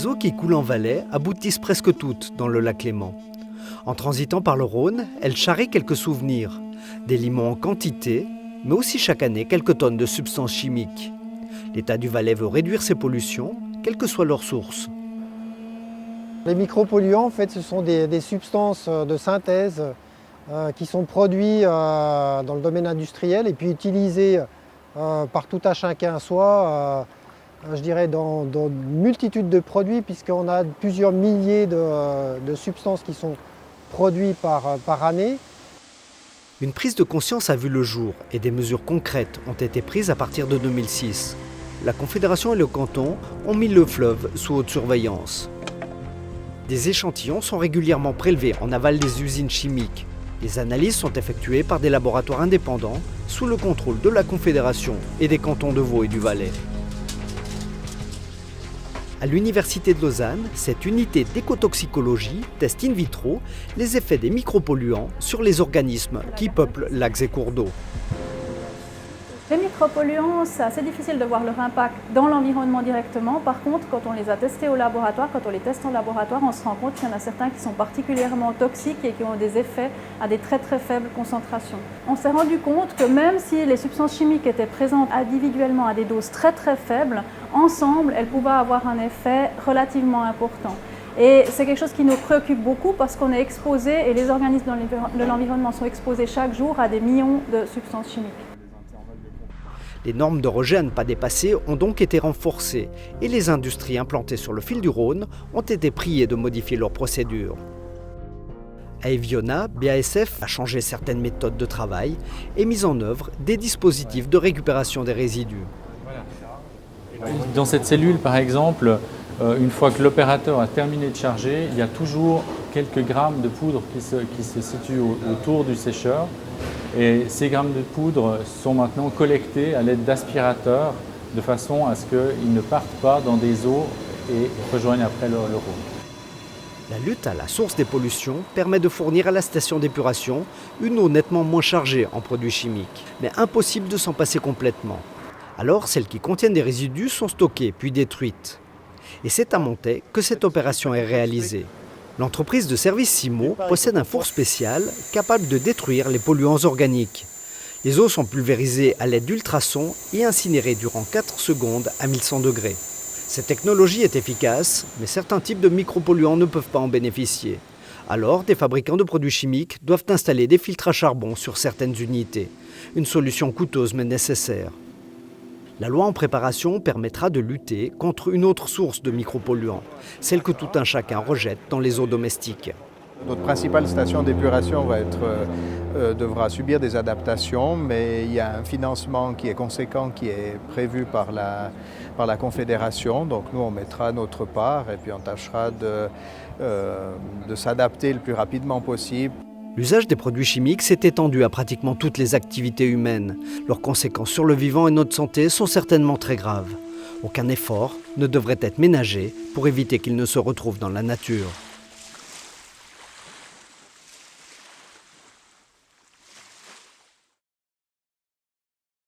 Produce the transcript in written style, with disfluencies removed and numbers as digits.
Les eaux qui coulent en Valais aboutissent presque toutes dans le lac Léman. En transitant par le Rhône, elles charrient quelques souvenirs. Des limons en quantité, mais aussi chaque année quelques tonnes de substances chimiques. L'État du Valais veut réduire ces pollutions, quelle que soit leur source. Les micropolluants, en fait, ce sont des substances de synthèse qui sont produits dans le domaine industriel et puis utilisés par tout un chacun, soit je dirais dans une multitude de produits, puisqu'on a plusieurs milliers de substances qui sont produites par année. Une prise de conscience a vu le jour et des mesures concrètes ont été prises à partir de 2006. La Confédération et le canton ont mis le fleuve sous haute surveillance. Des échantillons sont régulièrement prélevés en aval des usines chimiques. Les analyses sont effectuées par des laboratoires indépendants sous le contrôle de la Confédération et des cantons de Vaud et du Valais. À l'Université de Lausanne, cette unité d'écotoxicologie teste in vitro les effets des micropolluants sur les organismes qui peuplent lacs et cours d'eau. Les micropolluants, c'est assez difficile de voir leur impact dans l'environnement directement. Par contre, quand on les a testés au laboratoire, quand on les teste en laboratoire, on se rend compte qu'il y en a certains qui sont particulièrement toxiques et qui ont des effets à des très très faibles concentrations. On s'est rendu compte que même si les substances chimiques étaient présentes individuellement à des doses très très faibles, ensemble, elles pouvaient avoir un effet relativement important. Et c'est quelque chose qui nous préoccupe beaucoup parce qu'on est exposé, et les organismes de l'environnement sont exposés chaque jour à des millions de substances chimiques. Les normes de rejet à ne pas dépasser ont donc été renforcées et les industries implantées sur le fil du Rhône ont été priées de modifier leurs procédures. À Eviona, BASF a changé certaines méthodes de travail et mis en œuvre des dispositifs de récupération des résidus. Dans cette cellule, par exemple, une fois que l'opérateur a terminé de charger, il y a toujours quelques grammes de poudre qui se situent autour du sécheur. Et ces grammes de poudre sont maintenant collectés à l'aide d'aspirateurs de façon à ce qu'ils ne partent pas dans des eaux et rejoignent après le Rhône. La lutte à la source des pollutions permet de fournir à la station d'épuration une eau nettement moins chargée en produits chimiques, mais impossible de s'en passer complètement. Alors, celles qui contiennent des résidus sont stockées puis détruites. Et c'est à Montaix que cette opération est réalisée. L'entreprise de service Simo possède un four spécial capable de détruire les polluants organiques. Les eaux sont pulvérisées à l'aide d'ultrasons et incinérées durant 4 secondes à 1100 degrés. Cette technologie est efficace, mais certains types de micropolluants ne peuvent pas en bénéficier. Alors, des fabricants de produits chimiques doivent installer des filtres à charbon sur certaines unités. Une solution coûteuse mais nécessaire. La loi en préparation permettra de lutter contre une autre source de micropolluants, celle que tout un chacun rejette dans les eaux domestiques. Notre principale station d'épuration devra subir des adaptations, mais il y a un financement qui est conséquent qui est prévu par la Confédération. Donc nous, on mettra notre part et puis on tâchera de s'adapter le plus rapidement possible. L'usage des produits chimiques s'est étendu à pratiquement toutes les activités humaines. Leurs conséquences sur le vivant et notre santé sont certainement très graves. Aucun effort ne devrait être ménagé pour éviter qu'ils ne se retrouvent dans la nature.